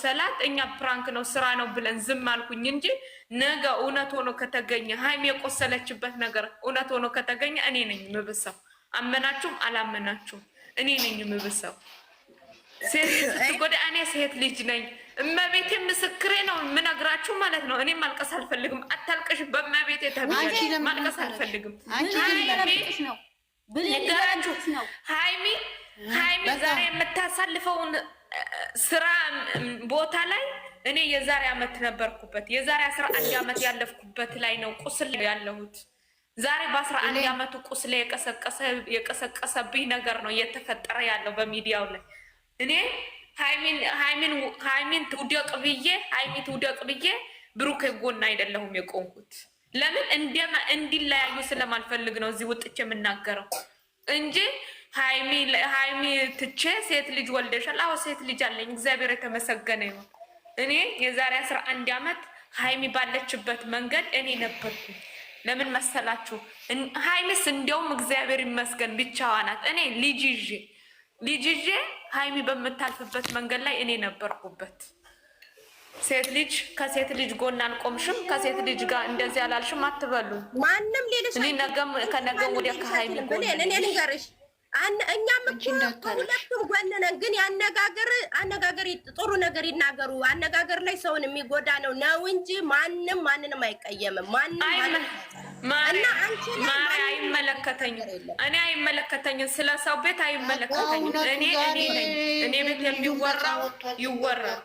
ያቆሰላት እኛ ፕራንክ ነው ስራ ነው ብለን ዝም አልኩኝ እንጂ ነገ እውነት ሆኖ ከተገኘ ሀይሚ የቆሰለችበት ነገር እውነት ሆኖ ከተገኘ እኔ ነኝ የምብሰው። አመናችሁም አላመናችሁም እኔ ነኝ የምብሰው። ሴት ስትጎዳ እኔ ሴት ልጅ ነኝ። እመቤቴ ምስክሬ ነው የምነግራችሁ ማለት ነው። እኔ ማልቀስ አልፈልግም። አታልቅሽ በእመቤቴ ተብያለሁ። ማልቀስ አልፈልግም። ሀይሚ ዛሬ የምታሳልፈውን ስራ ቦታ ላይ እኔ የዛሬ አመት ነበርኩበት። የዛሬ 11 አመት ያለፍኩበት ላይ ነው ቁስል ያለሁት። ዛሬ በ11 አመቱ ቁስል የቀሰቀሰብኝ ነገር ነው እየተፈጠረ ያለው በሚዲያው ላይ። እኔ ሀይሚን ትውደቅ ብዬ ብሩክ ጎን አይደለሁም የቆምኩት። ለምን እንዲለያዩ ስለማልፈልግ ነው እዚህ ውጥቼ የምናገረው እንጂ ሀይሚ ትቼ ሴት ልጅ ወልደሻል? አዎ ሴት ልጅ አለኝ። እግዚአብሔር የተመሰገነ ይሁን። እኔ የዛሬ 11 አመት ሀይሚ ባለችበት መንገድ እኔ ነበርኩኝ። ለምን መሰላችሁ? ሀይሚስ እንዲያውም እግዚአብሔር ይመስገን ብቻዋ ናት። እኔ ልጅ ይዤ ሀይሚ በምታልፍበት መንገድ ላይ እኔ ነበርኩበት። ሴት ልጅ ከሴት ልጅ ጎን አልቆምሽም፣ ከሴት ልጅ ጋር እንደዚህ አላልሽም አትበሉ። ማንም ሌለሽ እኔ ከነገም ወዲያ ከሀይሚ ጎን እኔ ልንገርሽ፣ እኛም እኮ ሁለቱም ጎን ነን። ግን አነጋገር ጥሩ ነገር ይናገሩ። አነጋገር ላይ ሰውን የሚጎዳ ነው እንጂ ማንንም አይቀየምም። አይመለከተኝም። ስለ ሰው ቤት አይመለከተኝም። እኔ ቤት የሚወራው ይወራል።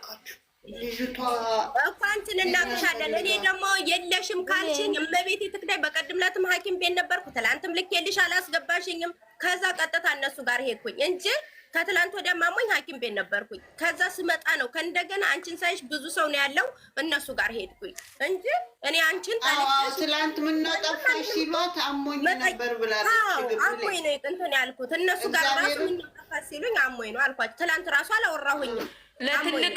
እኮ አንቺን እናቅሻለን። እኔ ደግሞ የለሽም ካልሽኝ እመቤቴ ትክዳይ። በቀደም ዕለትም ሐኪም ቤት ነበርኩ። ትላንትም ልኬልሽ አላስገባሽኝም። ከዛ ቀጥታ እነሱ ጋር ሄድኩኝ እንጂ ከትላንት ወዲያ ማሞኝ ሐኪም ቤት ነበርኩኝ። ከዛ ስመጣ ነው ከእንደገና አንቺን ሳይሽ ብዙ ሰው ነው ያለው እነሱ ጋር ሄድኩኝ እንጂ እኔ አንቺን ትላንት ምን ጠፋሽ ሲሏት አሞኝ ነበር ብላለች። አሞኝ ነው እንትን ያልኩት እነሱ ጋር ራሱ ምን ጠፋሽ ሲሉኝ አሞኝ ነው አልኳቸው። ትላንት ራሱ አላወራሁኝም። ለትልቅ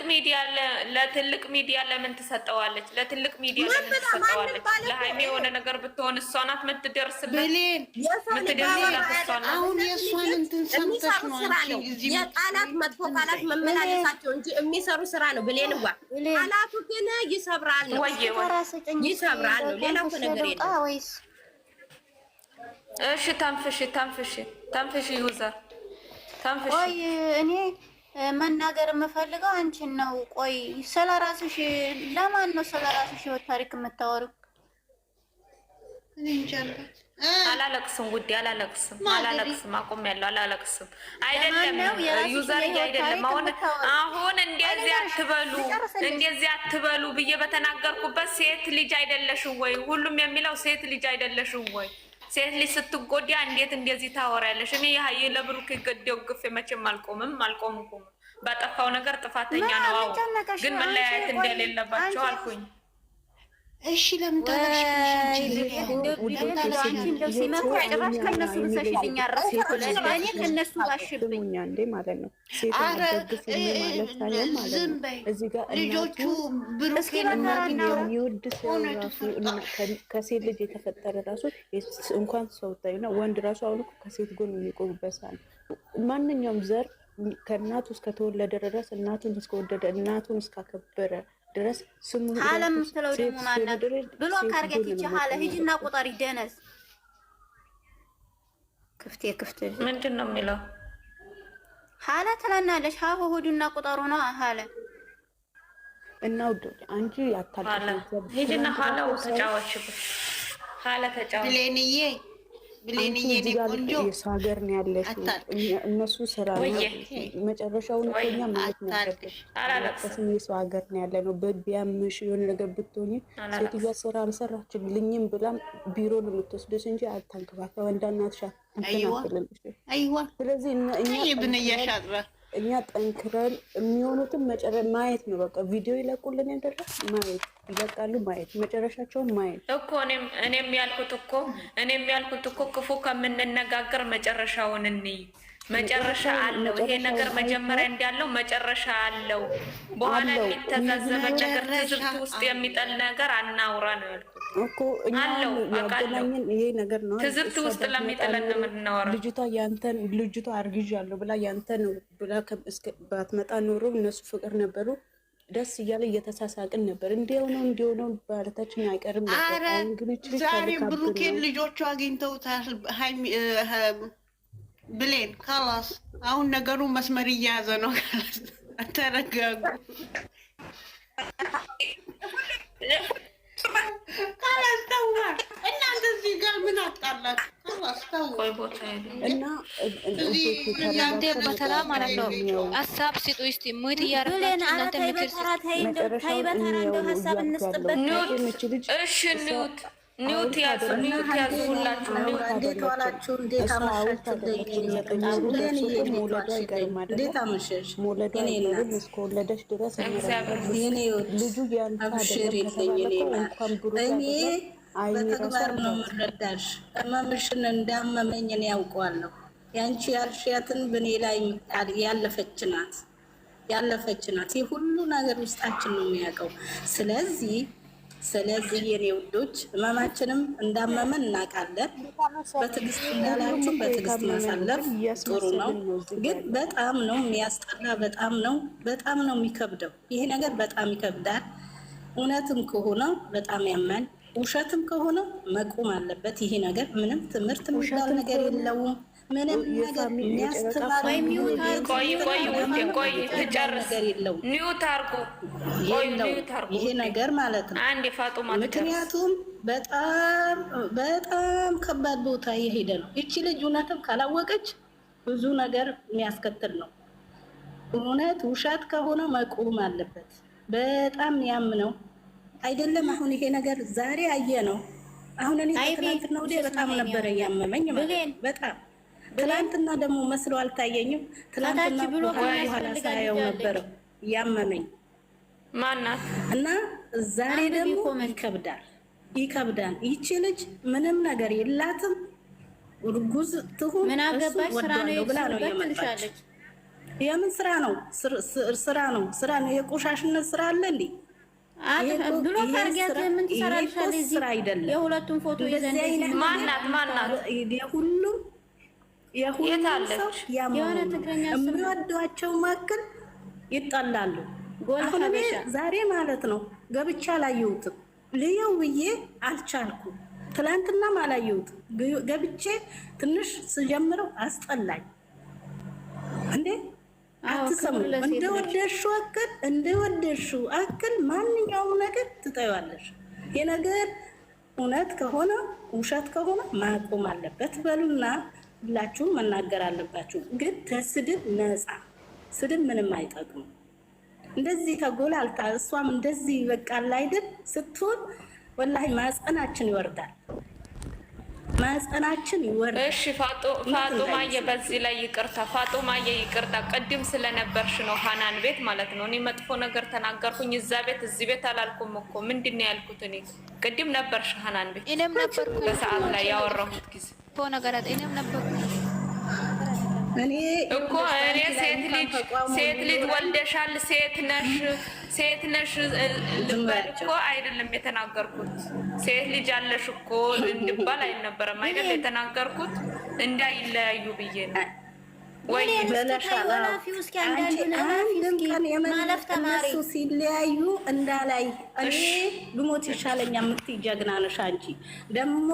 ሚዲያ ለምን ትሰጠዋለች? ለትልቅ ሚዲያ ለምን ትሰጠዋለች? ለሀይሜ የሆነ ነገር ብትሆን እሷ ናት የምትደርስበት። አሁን የእሷን እንትን ሰምተሽ ነው የቃላት መጥፎ ቃላት መመላለሳቸው እንጂ የሚሰሩ ስራ ነው። ብሌንዋ ቃላቱ ግን ይሰብራል ነው ይሰብራል ነው። ሌላው ነገር የለም። እሺ ተንፍሽ ዩዘር ተንፍሽ። እኔ መናገር የምፈልገው አንቺን ነው። ቆይ ስለራስሽ ለማን ነው ስለራስሽ ህይወት ታሪክ የምታወሪው? አላለቅስም ውዴ፣ አላለቅስም። አቆሚያለሁ። አላለቅስም አይደለም ዩዘር አይደለም። አሁን እንደዚህ አትበሉ ብዬ በተናገርኩበት ሴት ልጅ አይደለሽም ወይ? ሁሉም የሚለው ሴት ልጅ አይደለሽም ወይ? ሴት ልጅ ስትጎዳ እንዴት እንደዚህ ታወሪያለሽ? እኔ ለብሩክ ገደው ግፍ መቼም አልቆምኩም። ባጠፋው ነገር ጥፋተኛ ነው። አዎ ግን መለያየት እንደሌለባቸው አልኩኝ። እሺ ለምን ታለሽ? ሲመጡ ጭራሽ ከነሱ ብሰሽልኝ አራስ ለእኔ ከነሱ ባሽብኝ እንዴ ማለት ነው። እዚህ ጋር ልጆቹ ብሩኬን የሚወድ ሰው ራሱ ከሴት ልጅ የተፈጠረ ራሱ እንኳን ሰው ታዩና ወንድ ራሱ አሁን ከሴት ጎን የሚቆምበት ሰዓት ማንኛውም ዘር ከእናቱ እስከተወለደ ድረስ እናቱን እስከወደደ እናቱን እስካከበረ ድረስ ስሙ ዓለም ምትለው ደግሞ ማናት ብሎ ካርገት ይቻላል። ሂጂና ቁጠሪ ደነስ ክፍቴ ምንድን ነው የሚለው? ሀለ ትላናለሽ። ሀሁ ሆዱና ቁጠሩ ነው ሀለ እና ውድ አንቺ ያታልኩ ሂጂና ሀለው ተጫዋችብሽ ሀለ ተጫዋች ብሌንዬ ቆንጆ የሰው ሀገር ነው ያለሽ። እነሱ ስራ ነው መጨረሻውን እኛ ማለት ነው። አላለቀስም። የሰው ሀገር ነው ያለ ነው። ቢያምሽ የሆነ ነገር ብትሆኚ ሴትዮዋ ስራ አልሰራችልኝም ብላም ቢሮ ነው የምትወስደሽ እንጂ አታንከባከባ እንዳናትሻ አይዋ። ስለዚህ እኛ ጠንክረን የሚሆኑትን ማየት ነው። በቃ ቪዲዮ ይለቁልን ያደረ ማየት ይለቃሉ፣ ማየት መጨረሻቸውን ማየት እኮ እኔም ያልኩት እኮ ክፉ ከምንነጋገር መጨረሻውን እንይ። መጨረሻ አለው ይሄ ነገር። መጀመሪያ እንዳለው መጨረሻ አለው። በኋላ የሚተዛዘበ ነገር ትዝብት ውስጥ የሚጠል ነገር አናውራ ነው ያልኩት እኮ። እኛው ያገናኘን ይሄ ነገር ነው። ትዝብት ውስጥ ለሚጠለን ነው የምናወራው። ልጅቷ አርግዣለሁ ብላ ያንተ ነው ብላ ባትመጣ ኖሮ እነሱ ፍቅር ነበሩ። ደስ እያለ እየተሳሳቅን ነበር። እንዲው ነው ባለታችን አይቀርም ነበር። አሁን ግን ዛሬ ብሩኬን ልጆቹ አግኝተውታል። ብሌን ካላስ አሁን ነገሩ መስመር እየያዘ ነው። ተረጋጉ። ካላስ ተዋ እናንተ እዚህ ጋር ምን አጣላችሁ? ካላስ ተዋ እና እናንተ በተራ ማለት ነው ሀሳብ ስጡ። እስቲ ሙት እያረጋችሁ እናንተ ምክር እሺ ኒውት ያዙ ሁላችሁ እንዴት ዋላችሁ? እንዴት አመሻችሁ? እንዴት አመሸሽ? እስከወለደች ድረስ ልጁ እኔ በተግባር ነው የምረዳሽ። ህመምሽን እንዳመመኝ እኔ ያውቀዋለሁ። ያንቺ ያልሽያትን በእኔ ላይ ያለፈች ናት። ይህ ሁሉ ነገር ውስጣችን ነው የሚያውቀው። ስለዚህ የኔ ውዶች ህመማችንም እንዳመመን እናውቃለን። በትዕግስት እንዳላችሁ በትዕግስት ማሳለፍ ጥሩ ነው። ግን በጣም ነው የሚያስጠላ፣ በጣም ነው የሚከብደው። ይሄ ነገር በጣም ይከብዳል። እውነትም ከሆነ በጣም ያማል፣ ውሸትም ከሆነ መቆም አለበት። ይሄ ነገር ምንም ትምህርት የሚባል ነገር የለውም። ምንም ነገር የሚያስተማር ይሄ ነገር ማለት ነው። ምክንያቱም በጣም ከባድ ቦታ እየሄደ ነው። ይቺ ልጅ እውነትም ካላወቀች ብዙ ነገር የሚያስከትል ነው። እውነት ውሸት ከሆነ መቆም አለበት። በጣም ያምነው አይደለም። አሁን ይሄ ነገር ዛሬ አየ ነው። አሁን እኔ ትናንትና ወዲያ በጣም ነበረ ያመመኝ በጣም ትላንትና ደግሞ መስሎ አልታየኝም። ትላንትና በኋላ ሳየው ነበረ ያመመኝ ማናት እና ዛሬ ደግሞ ይከብዳል። ይቺ ልጅ ምንም ነገር የላትም። እርጉዝ ትሁን ምን አገባሽ? ስራ ነው ብላ ነው የመጣች። የምን ስራ ነው? ስራ ነው። የቆሻሽነት ስራ አለ እንዴ? ብሎ ታርጊያት ምን ትሰራልሻለሽ? ስራ አይደለም። የሁለቱም ፎቶ ይዘን ማናት የሁሉም ሰው የሆነ ትግረኛ የሚወዷቸው መክል ይጣላሉ። አሁን ዛሬ ማለት ነው ገብቻ አላየሁትም። ልየው ብዬ አልቻልኩም። ትላንትናም አላየሁትም። ገብቼ ትንሽ ስጀምረው አስጠላኝ። እንዴ አትሰሙ። እንደወደድሽው አክል ማንኛውም ነገር ትጠይዋለሽ። የነገር እውነት ከሆነ ውሸት ከሆነ ማቆም አለበት በሉና ሁላችሁም መናገር አለባችሁ። ግን ከስድብ ነፃ። ስድብ ምንም አይጠቅም። እንደዚህ ተጎላልታ እሷም እንደዚህ በቃል አይደል ስትሆን ወላሂ ማጸናችን ይወርዳል። እሺ ፋጡማዬ፣ በዚህ ላይ ፋጡማዬ ይቅርታ። ቅድም ስለነበርሽ ነው ሀናን ቤት ማለት ነው። እኔ መጥፎ ነገር ተናገርኩኝ። እዛ ቤት እዚህ ቤት አላልኩም እኮ። ምንድን ነው ያልኩት? እኔ ቅድም ነበርሽ ሀናን ቤት። እኔም ነበርኩ በሰዓት ላይ ያወራሁት ጊዜ ነገራት። እኔም ነበርኩ እኮ እኔ ሴት ልጅ ወልደሻል፣ ሴት ነሽ ልባል እኮ አይደለም የተናገርኩት። ሴት ልጅ አለሽ እኮ እንድባል አይነበረም አይደል የተናገርኩት። እንዳይለያዩ ብዬ ነው። ወይ እነሱ ሲለያዩ እንዳላይ እኔ ብሞት ይሻለኛ የምትይ ጀግና ነሽ አንቺ። ደግሞ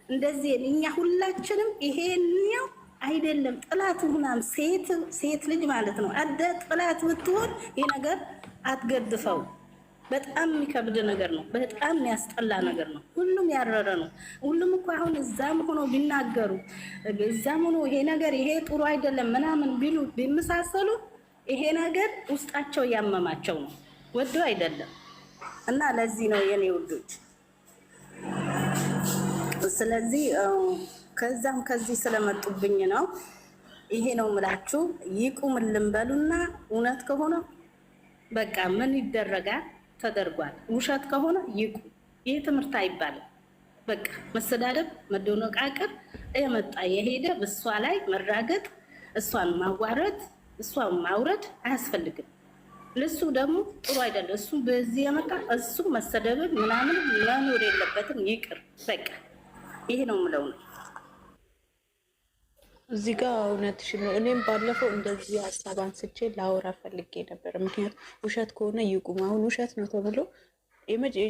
እንደዚህ እኛ ሁላችንም ይሄኛው አይደለም ጥላት ሁናም ሴት ልጅ ማለት ነው። ጥላት ብትሆን ይሄ ነገር አትገድፈው። በጣም የሚከብድ ነገር ነው። በጣም የሚያስጠላ ነገር ነው። ሁሉም ያረረ ነው። ሁሉም እኮ አሁን እዛም ሆኖ ቢናገሩ እዛም ሆኖ ይሄ ጥሩ አይደለም ምናምን ቢሉ ቢመሳሰሉ ይሄ ነገር ውስጣቸው ያመማቸው ነው፣ ወዶ አይደለም። እና ለዚህ ነው የኔ ውዶች። ስለዚህ ከዛም ከዚህ ስለመጡብኝ ነው ይሄ ነው ምላችሁ። ይቁምልን በሉና እውነት ከሆነ በቃ ምን ይደረጋል ተደርጓል። ውሸት ከሆነ ይቁም። ይሄ ትምህርት አይባልም። በቃ መሰዳደብ፣ መደነቃቀር የመጣ የሄደ በሷ ላይ መራገጥ፣ እሷን ማዋረድ፣ እሷን ማውረድ አያስፈልግም። ለሱ ደግሞ ጥሩ አይደለም። እሱ በዚህ የመጣ እሱ መሰደብ ምናምን መኖር የለበትም። ይቅር በቃ ይሄ ነው የምለው ነው። እዚህ ጋር እውነትሽ ነው። እኔም ባለፈው እንደዚህ ሀሳብ አንስቼ ላወራ ፈልጌ ነበር። ምክንያቱም ውሸት ከሆነ ይቁም። አሁን ውሸት ነው ተብሎ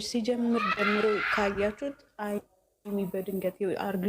ሲጀምር ጀምሮ ካያችሁት በድንገት አርግ